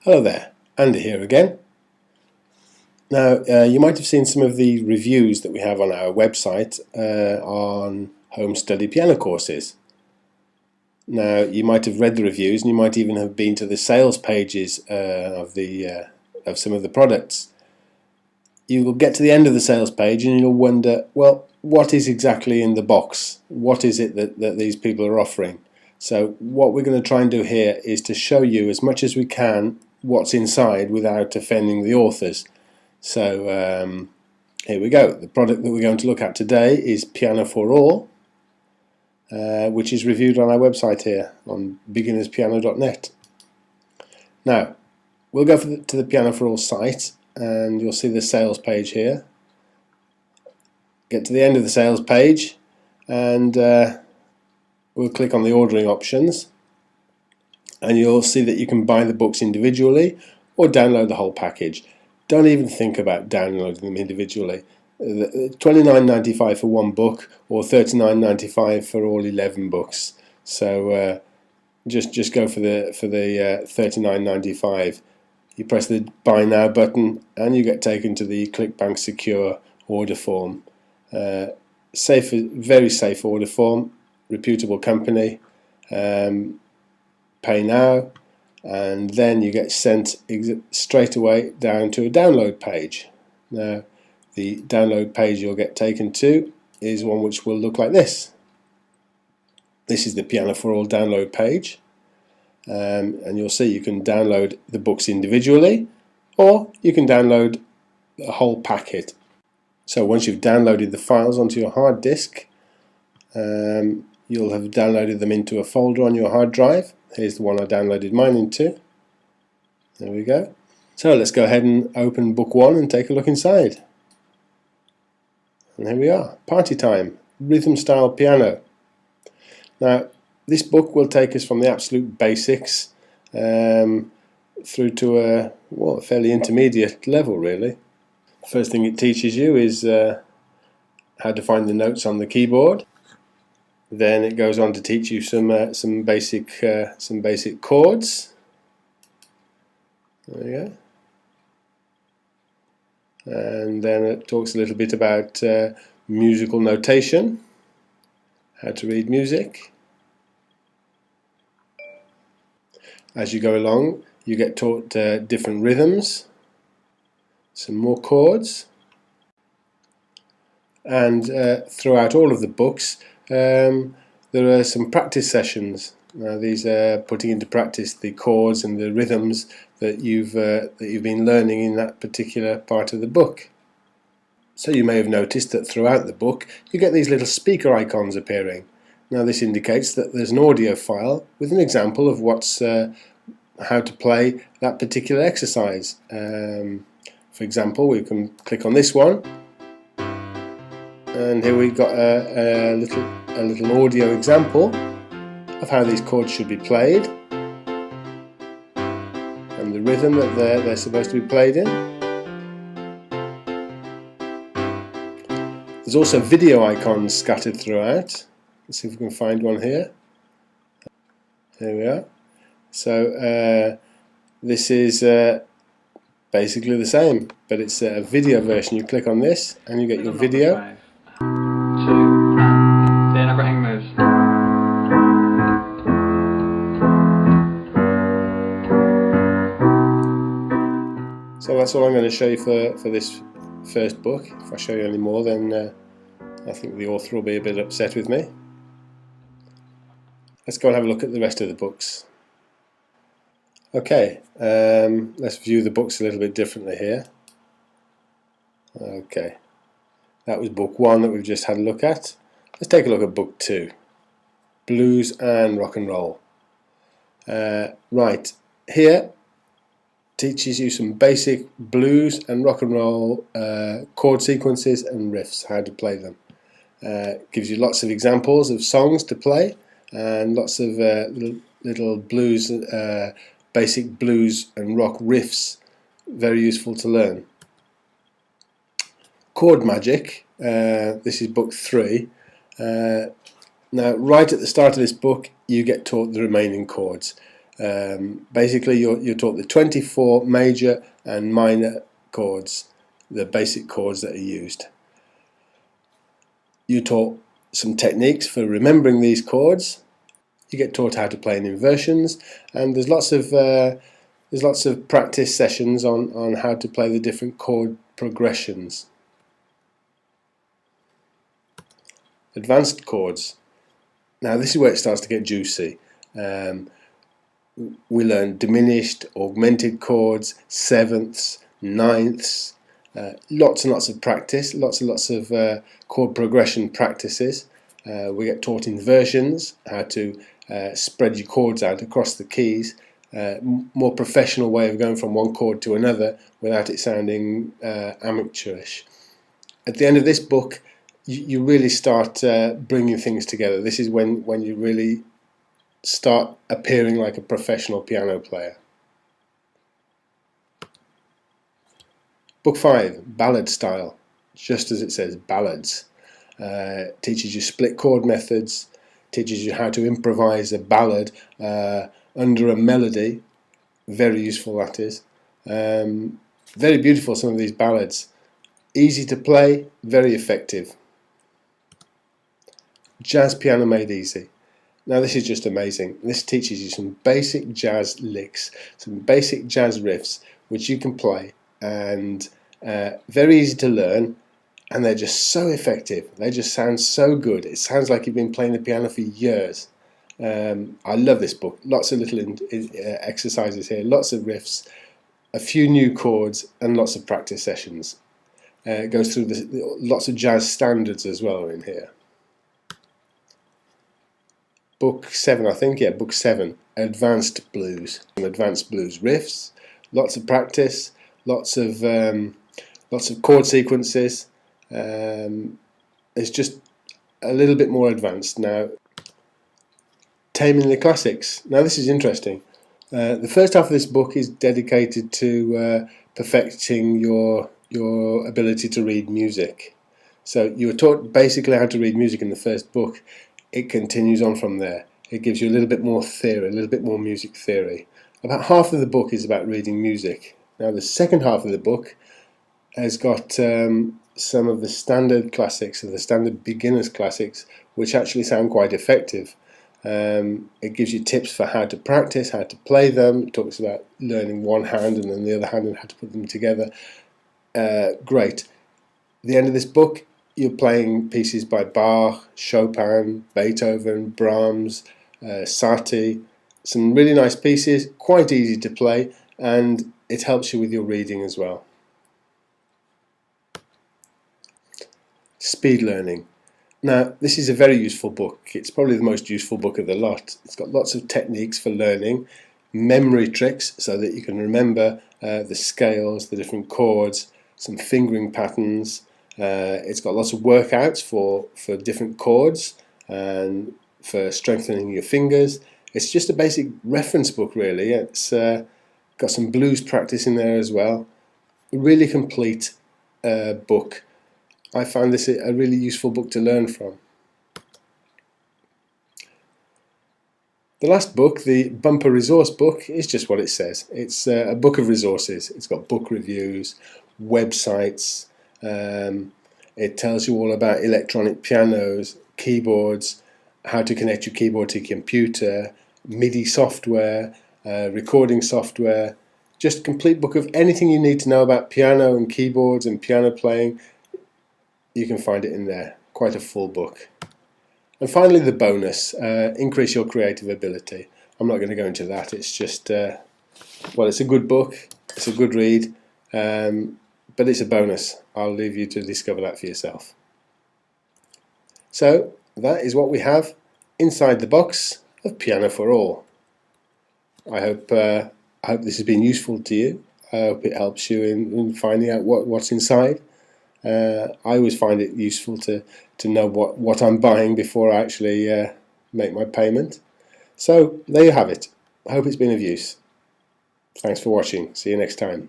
Hello there, Andy here again. Now, you might have seen some of the reviews that we have on our website on home study piano courses. Now, you might have read the reviews, and you might even have been to the sales pages of some of the products. You will get to the end of the sales page and you'll wonder, well, what is exactly in the box? What is it that these people are offering? So what we're going to try and do here is to show you as much as we can what's inside without offending the authors. So here we go. The product that we're going to look at today is Piano for All, which is reviewed on our website here on beginnerspiano.net. Now, we'll go to the Piano for All site and you'll see the sales page here. Get to the end of the sales page and we'll click on the ordering options and you'll see that you can buy the books individually or download the whole package. Don't even think about downloading them individually. $29.95 for one book or $39.95 for all 11 books. So just go for the $39.95. You press the Buy Now button and you get taken to the ClickBank secure order form. Safe, very safe order form, reputable company. Pay now, and then you get sent straight away down to a download page. Now, the download page you'll get taken to is one which will look like this. This is the Piano for All download page. And you'll see you can download the books individually or you can download a whole packet. So once you've downloaded the files onto your hard disk, you'll have downloaded them into a folder on your hard drive. Here's the one I downloaded mine into. There we go. So let's go ahead and open book one and take a look inside. And here we are, Party Time, Rhythm Style Piano. Now, this book will take us from the absolute basics through to a fairly intermediate level, really. First thing it teaches you is how to find the notes on the keyboard. Then it goes on to teach you some basic chords. There you go. And then it talks a little bit about musical notation, how to read music. As you go along, you get taught different rhythms, some more chords, and throughout all of the books there are some practice sessions. Now, these are putting into practice the chords and the rhythms that you've been learning in that particular part of the book. So you may have noticed that throughout the book you get these little speaker icons appearing. Now, this indicates that there's an audio file with an example of how to play that particular exercise. For example, we can click on this one, and here we've got a little audio example of how these chords should be played and the rhythm that they're supposed to be played in. There's also video icons scattered throughout. Let's see if we can find one here. Here we are. So this is basically the same, but it's a video version. You click on this and you get your video. 5, 2, and then I've got hang moves. So that's all I'm going to show you for this first book. If I show you any more, then I think the author will be a bit upset with me. Let's go and have a look at the rest of the books. Okay, let's view the books a little bit differently here. Okay, that was book one that we've just had a look at. Let's take a look at book two, Blues and Rock and Roll. Right, here teaches you some basic blues and rock and roll chord sequences and riffs, how to play them. Gives you lots of examples of songs to play and lots of little blues, basic blues and rock riffs, very useful to learn. Chord Magic, this is book 3. Now, right at the start of this book, you get taught the remaining chords. Basically, you're taught the 24 major and minor chords, the basic chords that are used. You're taught some techniques for remembering these chords. You get taught how to play in inversions, and there's lots of practice sessions on how to play the different chord progressions. Advanced chords. Now this is where it starts to get juicy. We learn diminished, augmented chords, sevenths, ninths, lots and lots of practice, lots and lots of chord progression practices. We get taught inversions, how to spread your chords out across the keys, more professional way of going from one chord to another without it sounding amateurish. At the end of this book, you really start bringing things together. This is when you really start appearing like a professional piano player. Book 5, Ballad Style, just as it says, Ballads. Teaches you split chord methods, teaches you how to improvise a ballad under a melody. Very useful, that is. Very beautiful, some of these ballads. Easy to play, very effective. Jazz Piano Made Easy. Now this is just amazing. This teaches you some basic jazz licks, some basic jazz riffs which you can play, and very easy to learn, and they're just so effective. They just sound so good. It sounds like you've been playing the piano for years. I love this book. Lots of little exercises here, lots of riffs, a few new chords, and lots of practice sessions. It goes through lots of jazz standards as well in here. Book 7, I think, yeah, Book 7, Advanced Blues. Some advanced blues riffs, lots of practice, lots of chord sequences. It's just a little bit more advanced now. Taming the Classics. Now this is interesting. The first half of this book is dedicated to perfecting your ability to read music. So you were taught basically how to read music in the first book. It continues on from there. It gives you a little bit more theory, a little bit more music theory. About half of the book is about reading music. Now the second half of the book has got some of the standard classics and the standard beginners classics, which actually sound quite effective. It gives you tips for how to practice, how to play them. It talks about learning one hand and then the other hand and how to put them together. Great. At the end of this book, you're playing pieces by Bach, Chopin, Beethoven, Brahms, Satie. Some really nice pieces, quite easy to play, and it helps you with your reading as well. Speed learning. Now, this is a very useful book. It's probably the most useful book of the lot. It's got lots of techniques for learning, memory tricks so that you can remember the scales, the different chords, some fingering patterns. It's got lots of workouts for different chords and for strengthening your fingers. It's just a basic reference book, really. It's got some blues practice in there as well. A really complete book. I found this a really useful book to learn from. The last book, the bumper resource book, is just what it says. It's a book of resources. It's got book reviews, websites. It tells you all about electronic pianos, keyboards, how to connect your keyboard to your computer, MIDI software, recording software. Just a complete book of anything you need to know about piano and keyboards and piano playing. You can find it in there. Quite a full book. And finally, the bonus, increase your creative ability. I'm not going to go into that. It's just, well, it's a good book. It's a good read. But it's a bonus. I'll leave you to discover that for yourself. So that is what we have inside the box of Piano for All. I hope this has been useful to you. I hope it helps you in finding out what's inside. I always find it useful to know what I'm buying before I actually make my payment. So there you have it. I hope it's been of use. Thanks for watching. See you next time.